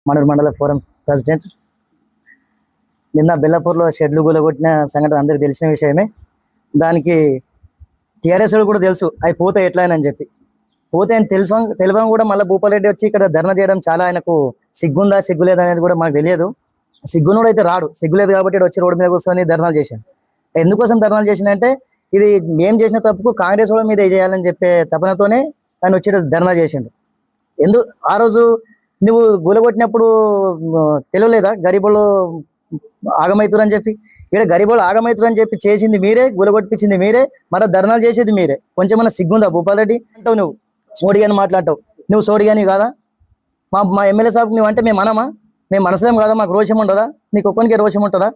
మనూరు మండల forum president. నిన్న బెల్లపూర్లో షెడ్లు కూలగొట్టిన సంఘటన అందరికీ తెలిసిన విషయమే. దానికి టీఆర్ఎస్ కూడా తెలుసు అవి పోతే ఎట్లయినని చెప్పి. పోతే ఆయన తెలియడం కూడా మళ్ళీ భూపాలరెడ్డి వచ్చి ఇక్కడ ధర్నా చేయడం చాలా ఆయనకు సిగ్గుందా సిగ్గులేదు అనేది కూడా మాకు తెలియదు. సిగ్గునోడు అయితే రాడు, సిగ్గులేదు కాబట్టి వచ్చి రోడ్డు మీద కూర్చొని ధర్నాలు చేశాను. ఎందుకోసం ధర్నాలు చేసినంటే ఇది మేము చేసిన తప్పుకు కాంగ్రెస్ వాళ్ళ మీద చేయాలని చెప్పే తపనతోనే ఆయన వచ్చి ధర్నా చేసిండు. ఆ రోజు నువ్వు గులగొట్టినప్పుడు తెలియలేదా గరీబులు ఆగమవుతారు అని చెప్పి? ఇక్కడ గరీబులు ఆగమవుతారు అని చెప్పి చేసింది మీరే, గులగొట్టించింది మీరే, మరి ధర్నాలు చేసేది మీరే. కొంచెమన్నా సిగ్గుందా భూపాలరెడ్డి? అంటావు నువ్వు సోడిగాని మాట్లాడతావు. నువ్వు సోడిగాని కాదా? మా ఎమ్మెల్యే సాబ్ నువ్వు అంటే మేము అనమా? మేము మనసులేం కాదా? మాకు రోషం ఉండదా? నీకు ఒక్కనికే రోషం ఉంటుందా?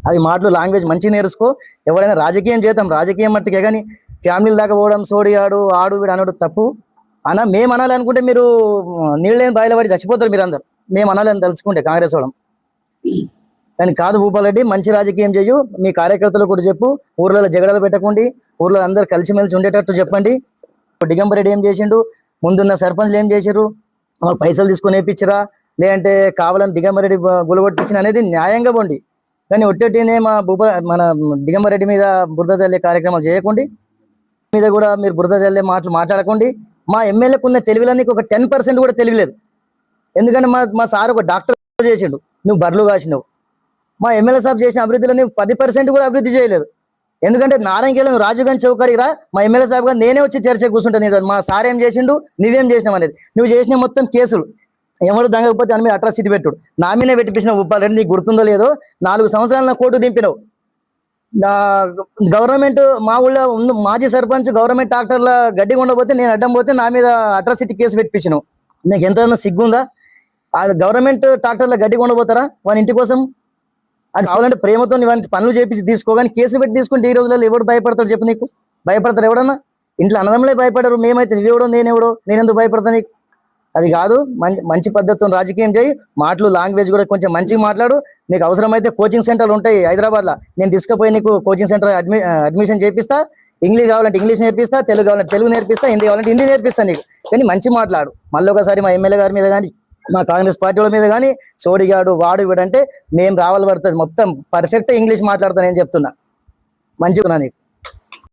అది మాటలు లాంగ్వేజ్ మంచిగా నేర్చుకో. ఎవరైనా రాజకీయం చేద్దాం, రాజకీయం మట్టుకే, కానీ ఫ్యామిలీలు దాకా పోవడం సోడియాడు ఆడు వీడు అనడు తప్పు. మేము అనాలి అనుకుంటే మీరు నీళ్ళేని బాయిల పడి చచ్చిపోతారు మీరు అందరు. మేము అనాలని తలుచుకుంటే కాంగ్రెస్ వాళ్ళం. కానీ కాదు భూపాలరెడ్డి, మంచి రాజకీయం చేయు. మీ కార్యకర్తలు కూడా చెప్పు, ఊర్లలో జగడలు పెట్టకండి, ఊర్లో అందరు కలిసిమెలిసి ఉండేటట్టు చెప్పండి. దిగంబర్ రెడ్డి ఏం చేసిండు, ముందున్న సర్పంచ్లు ఏం చేసారు, వాళ్ళు పైసలు తీసుకొని వేయించరా, లేదంటే కావాలని దిగంబర్ రెడ్డి గులగొట్టించిన అనేది న్యాయంగా పోండి. కానీ ఒట్టేటినే మన దిగంబర్ రెడ్డి మీద బురద జల్లే కార్యక్రమాలు చేయకండి. మీద కూడా మీరు బురద జల్లే మాట్లాడకండి. మా ఎమ్మెల్యేకు ఉన్న తెలివిలన్నీ ఒక 10% కూడా తెలియలేదు. ఎందుకంటే మా సార్ ఒక డాక్టర్ చేసిండు, నువ్వు బర్లు కాసినావు. మా ఎమ్మెల్యే సాబ్ చేసిన అభివృద్ధిలో నువ్వు 10% కూడా అభివృద్ధి చేయలేదు. ఎందుకంటే నారాయణకేళ నువ్వు రాజుగాని చౌకడిరా, మా ఎమ్మెల్యే సాబ్ గారు నేనే వచ్చి చర్చ కూర్చుంటాను. మా సార్ ఏం చేసిండు, నువ్వేం చేసినావు అనేది. నువ్వు చేసిన మొత్తం కేసులు, ఎవరు దంగకపోతే అని మీద అట్రాసిటీ పెట్టుడు, నా మీదే పెట్టిపించినావు. భూపాలరెడ్డి నీకు గుర్తుందో లేదో, 4 సంవత్సరాలు నా కోర్టు దింపినావు. గవర్నమెంట్ మా ఊళ్ళో మాజీ సర్పంచ్ గవర్నమెంట్ ట్రాక్టర్ల గడ్డి ఉండబోతే నేను అడ్డం పోతే నా మీద అట్రాసిటీ కేసు పెట్టించినావు. నీకు ఎంతైనా సిగ్గుందా? అది గవర్నమెంట్ ట్రాక్టర్ల గడ్డి ఉండబోతారా వాని ఇంటి కోసం? అది కావాలంటే ప్రేమతో వానికి పనులు చేపించి తీసుకోగాని కేసులు పెట్టి తీసుకుంటే ఈ రోజులలో ఎవడు భయపడతాడు చెప్పు? నీకు భయపడతారు ఎవడన్నా? ఇంట్లో అన్నదమ్ములే భయపడరు. మేమైతే నువ్వెవడో నేనెవడో, నేనెందుకు భయపడతా నీకు? అది కాదు. మంచి పద్ధతితో రాజకీయం చేయి. మాటలు లాంగ్వేజ్ కూడా కొంచెం మంచిగా మాట్లాడు. నీకు అవసరమైతే కోచింగ్ సెంటర్లు ఉంటాయి హైదరాబాద్లో, నేను తీసుకుపోయి నీకు కోచింగ్ సెంటర్ అడ్మిషన్ చేపిస్తా. ఇంగ్లీష్ కావాలంటే ఇంగ్లీష్ నేర్పిస్తా, తెలుగు కావాలంటే తెలుగు నేర్పిస్తా, హిందీ కావాలంటే హిందీ నేర్పిస్తా నీకు. కానీ మంచి మాట్లాడు. మళ్ళీ ఒకసారి మా ఎమ్మెల్యే గారి మీద కానీ మా కాంగ్రెస్ పార్టీ వాళ్ళ మీద కానీ సోడిగాడు వాడు వీడంటే మేము రావాలి పడుతుంది. మొత్తం పర్ఫెక్ట్ ఇంగ్లీష్ మాట్లాడతా నేను చెప్తున్నా. మంచిగా నీకు.